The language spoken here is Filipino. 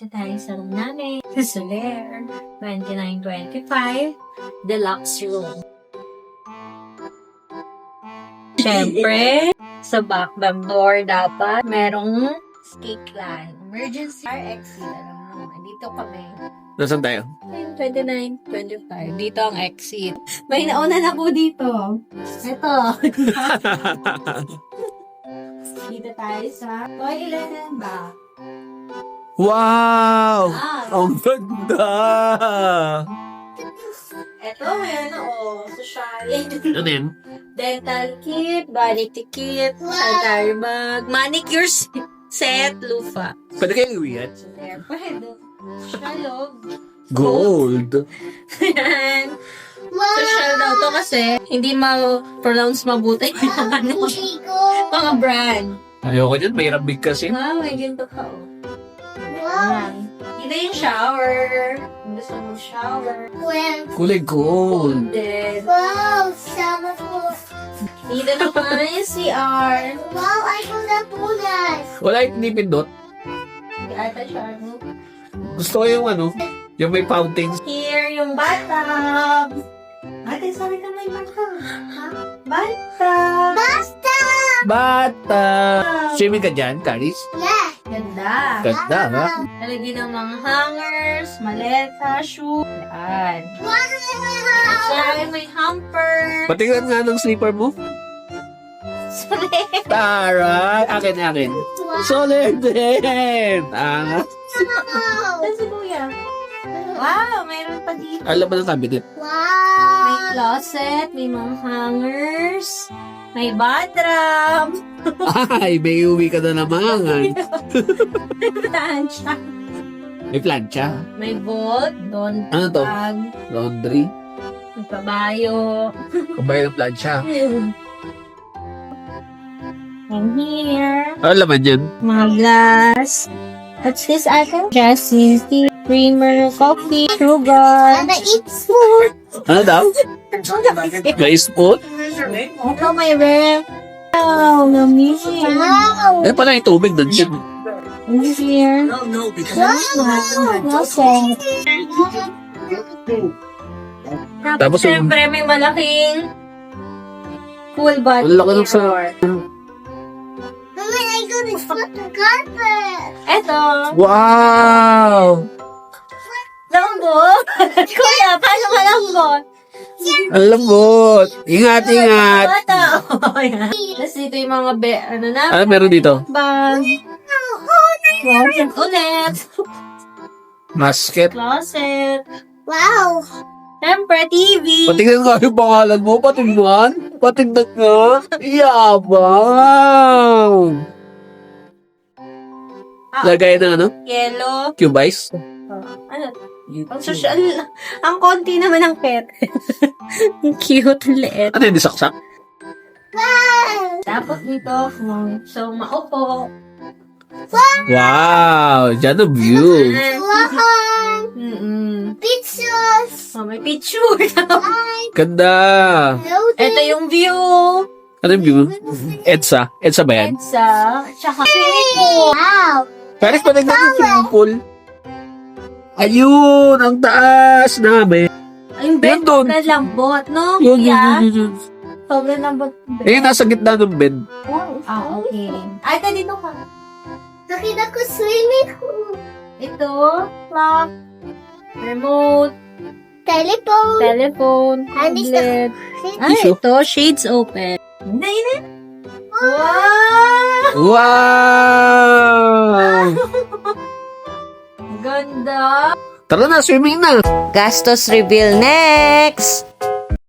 Ito tayo sa room namin. Soler. 2925. Deluxe room. Siyempre, sa back door dapat merong skate line. Emergency exit. Alam mo, dito kami. Nasaan tayo? 2925. Dito ang exit. May nauna na po dito. Ito. Dito tayo sa toilet and bath. Wow! Ah. Ang ganda! Ito, may social. Ano yan? Dental kit, vanity kit, sanitary bag, manicure set, lufa. Pwede kayong iwi yan? There, pwede. Shalog. Gold! Yan. Social daw to kasi hindi ma-pronounce mabuti yung ano, mga brand. Ayoko dyan, may rabig kasi. Wow, may ginto ka. Wow. Ito yung shower. Gusto mo shower. Kulay gold. Then, Wow, sama po. dito naman yung CR. Wow, I ko na po guys. Wala hindi pindot. Hindi ata siya, ano. Gusto ko yung ano, yung may fountains. Here, yung bathtub. Ate, sabi ka may bathtub. Ha? Bathtub. Basta! Bata! Swimming ka dyan, Caris? Yeah. Ganda. Ganda, ha? Talagyan ng mga hangers, maleta, shoe. Yan. Wow! Sa may hamper. Patingnan nga ng slipper mo. Tara! Akin. Solid din! Ah, Wow! Saan si Kuya? Wow, mayroon pa dito. alam mo ng cabinet. May Wow! closet, may mga hangers, may bathroom. Ay, may uwi ka na naman. Tansya. May plancha. May vault, doon Ano to? bag, Laundry. may pabayo. Kabay ng plancha. And here, Ano laman yan? mga glass. What's this item? Jesse's tea, creamer, coffee, sugar. Wanna eat food? Ano daw? May spoon? Ito may ref. Wow, lamig. Wow! Eh, pala yung tubig doon siya. And here, closet. Tapos Tapos, yung- syempre, may malaking full body Ang laki ng sa- mirror. Mama, I gonna spot the carpet. Eto, Wow! lambot. Kuya, paano malambot? Ang lambot! Ingat! Bata. Oh, yan. Tapos dito yung mga ano na, Ano meron dito? bag. Closet ulit. Basket. Closet. Wow! Siyempre, TV. Patignan nga yung pangalan mo. Patignan. Patignan nga. Yabang! Lagay ng ano? Yellow. Cube ice. Ano? Ang social. Ang konti naman ng pet. Ang cute, liit. Ano yun? Saksak? Tapos dito, so maupo. Wow! Diyan ang view. Wow! Mm-mm. Pictures! Oh, may picture. Ganda! Ito yung view. Ano yung view? EDSA? EDSA ba yan? Edsa. Tsaka swimming pool. Wow! Pero patignan yung swimming pool. Ayun! Ang taas namin. Yung bed Yan doon. na lambot, no? Yun, Yeah. yun. Sobrang lambot. Eh, nasa gitna ng bed. Ah, okay. Ay, ito dito ka. Nakita ko swimming pool. Ito, clock, remote, telephone, Ano tablet. Ay, Tissue. ito, shades open. Hindi. Wow! Wow! Ganda! Tara na, swimming na! Gastos reveal next!